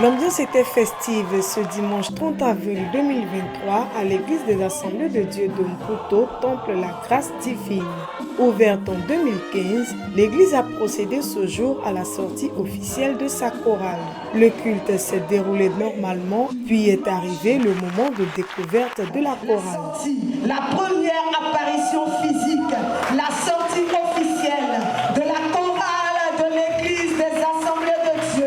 L'ambiance était festive ce dimanche 30 avril 2023 à l'église des Assemblées de Dieu de Mputo, Temple La Grâce Divine. Ouverte en 2015, l'église a procédé ce jour à la sortie officielle de sa chorale. Le culte s'est déroulé normalement, puis est arrivé le moment de découverte de la chorale. La première apparition physique, la sortie officielle de la chorale de l'église des Assemblées de Dieu.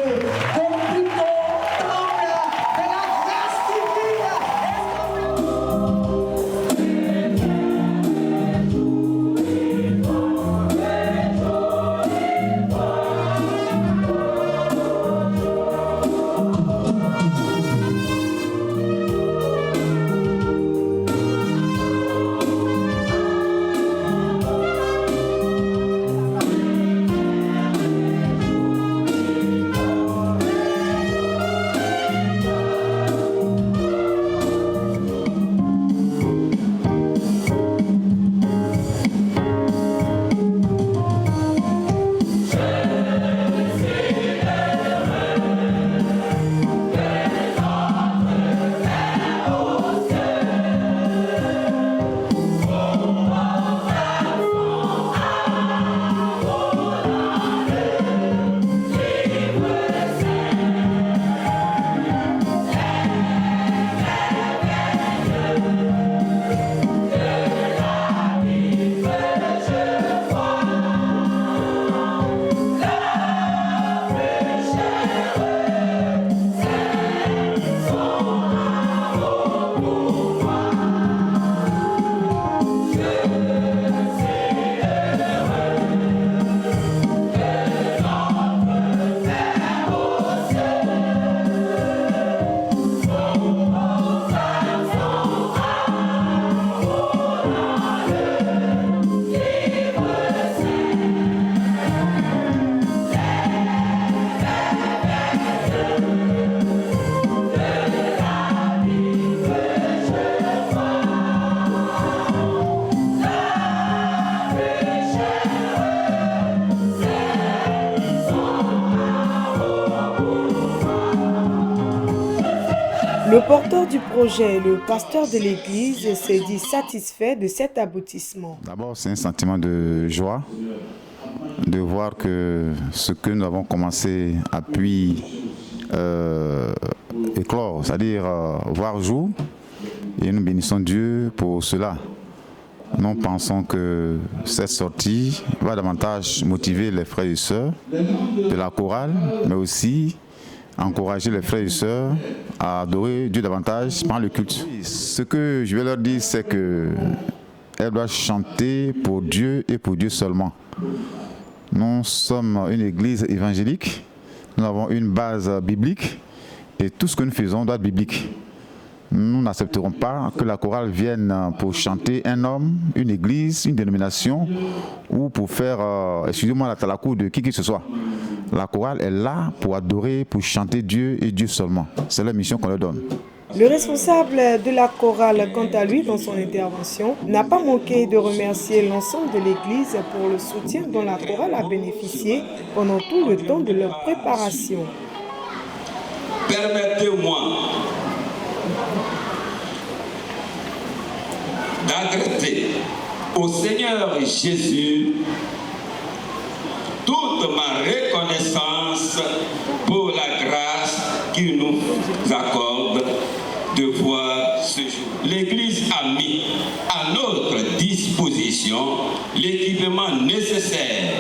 Le porteur du projet, le pasteur de l'église, s'est dit satisfait de cet aboutissement. D'abord, c'est un sentiment de joie de voir que ce que nous avons commencé a pu éclore, c'est-à-dire voir jour, et nous bénissons Dieu pour cela. Nous pensons que cette sortie va davantage motiver les frères et sœurs de la chorale, mais aussi encourager les frères et sœurs à adorer Dieu davantage par le culte. Ce que je vais leur dire, c'est qu'elles doivent chanter pour Dieu et pour Dieu seulement. Nous sommes une église évangélique, nous avons une base biblique et tout ce que nous faisons doit être biblique. Nous n'accepterons pas que la chorale vienne pour chanter un homme, une église, une dénomination ou pour faire, excusez-moi, la talakou de qui que ce soit. La chorale est là pour adorer, pour chanter Dieu et Dieu seulement. C'est la mission qu'on leur donne. Le responsable de la chorale, quant à lui, dans son intervention, n'a pas manqué de remercier l'ensemble de l'église pour le soutien dont la chorale a bénéficié pendant tout le temps de leur préparation. Permettez-moi d'adresser au Seigneur Jésus toute ma reconnaissance pour la grâce qu'il nous accorde de voir ce jour. L'Église a mis à notre disposition l'équipement nécessaire,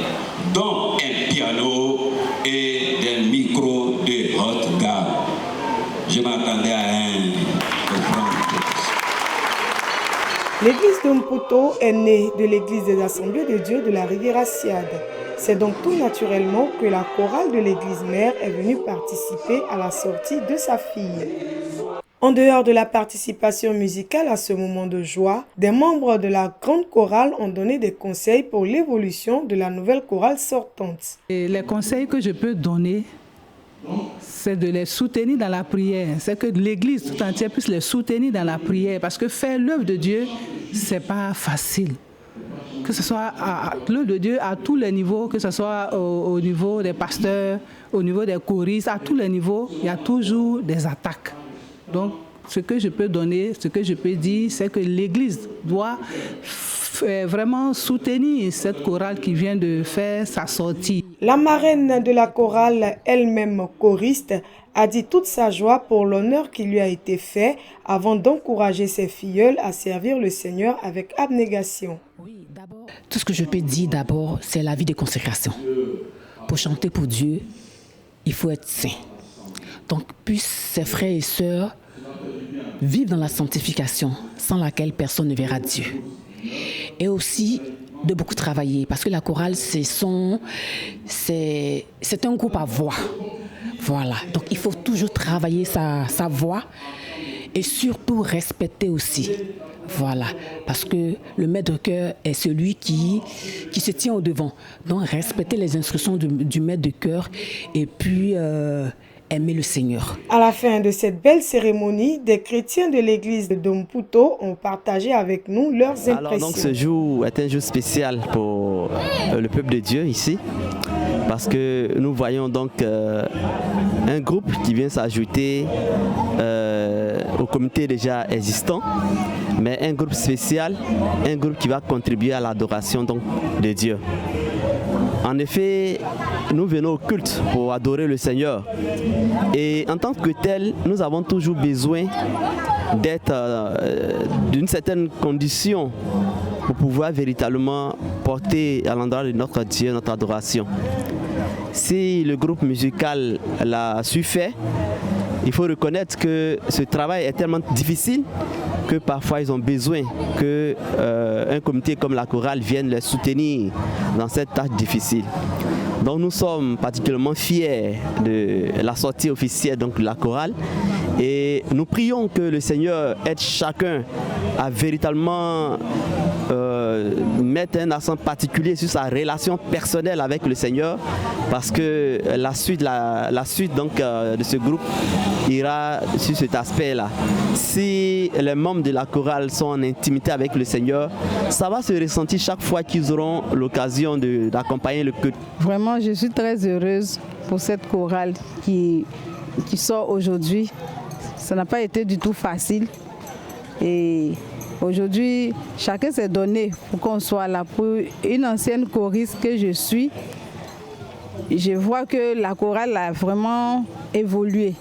dont un piano et des micros de haute gamme. Je m'attendais à un L'église de Mputo est née de l'église des Assemblées de Dieu de la Riviera Siad. C'est donc tout naturellement que la chorale de l'église mère est venue participer à la sortie de sa fille. En dehors de la participation musicale à ce moment de joie, des membres de la grande chorale ont donné des conseils pour l'évolution de la nouvelle chorale sortante. Et les conseils que je peux donner, c'est de les soutenir dans la prière. C'est que l'Église tout entière puisse les soutenir dans la prière. Parce que faire l'œuvre de Dieu, ce n'est pas facile. que ce soit l'œuvre de Dieu à tous les niveaux, que ce soit au niveau des pasteurs, au niveau des choristes, à tous les niveaux, il y a toujours des attaques. Donc, ce que je peux donner, ce que je peux dire, c'est que l'Église doit vraiment soutenir cette chorale qui vient de faire sa sortie. La marraine de la chorale, elle-même choriste, a dit toute sa joie pour l'honneur qui lui a été fait avant d'encourager ses filleuls à servir le Seigneur avec abnégation. Oui, d'abord, tout ce que je peux dire d'abord, c'est la vie de consécration. Pour chanter pour Dieu, il faut être saint. Donc, puissent ses frères et sœurs vivre dans la sanctification, sans laquelle personne ne verra Dieu. Et aussi de beaucoup travailler, parce que la chorale, c'est un groupe à voix. Voilà, donc il faut toujours travailler sa voix et surtout respecter aussi. Voilà, parce que le maître de chœur est celui qui se tient au devant. Donc respecter les instructions du maître de chœur et puis aimer le Seigneur. À la fin de cette belle cérémonie, des chrétiens de l'église de Domputo ont partagé avec nous leurs impressions. Alors donc ce jour est un jour spécial pour le peuple de Dieu ici, parce que nous voyons donc un groupe qui vient s'ajouter au comité déjà existant, mais un groupe spécial, un groupe qui va contribuer à l'adoration donc de Dieu. En effet, nous venons au culte pour adorer le Seigneur. Et en tant que tel, nous avons toujours besoin d'être d'une certaine condition pour pouvoir véritablement porter à l'endroit de notre Dieu notre adoration. Si le groupe musical l'a su faire, il faut reconnaître que ce travail est tellement difficile que parfois ils ont besoin qu'un comité comme la chorale vienne les soutenir dans cette tâche difficile. Donc nous sommes particulièrement fiers de la sortie officielle donc, de la chorale et nous prions que le Seigneur aide chacun à véritablement mettre un accent particulier sur sa relation personnelle avec le Seigneur, parce que la suite donc, de ce groupe ira sur cet aspect-là. Si les membres de la chorale sont en intimité avec le Seigneur, ça va se ressentir chaque fois qu'ils auront l'occasion d'accompagner le culte. Vraiment, je suis très heureuse pour cette chorale qui sort aujourd'hui. Ça n'a pas été du tout facile. Et aujourd'hui, chacun s'est donné pour qu'on soit là. Pour une ancienne choriste que je suis, je vois que la chorale a vraiment évolué.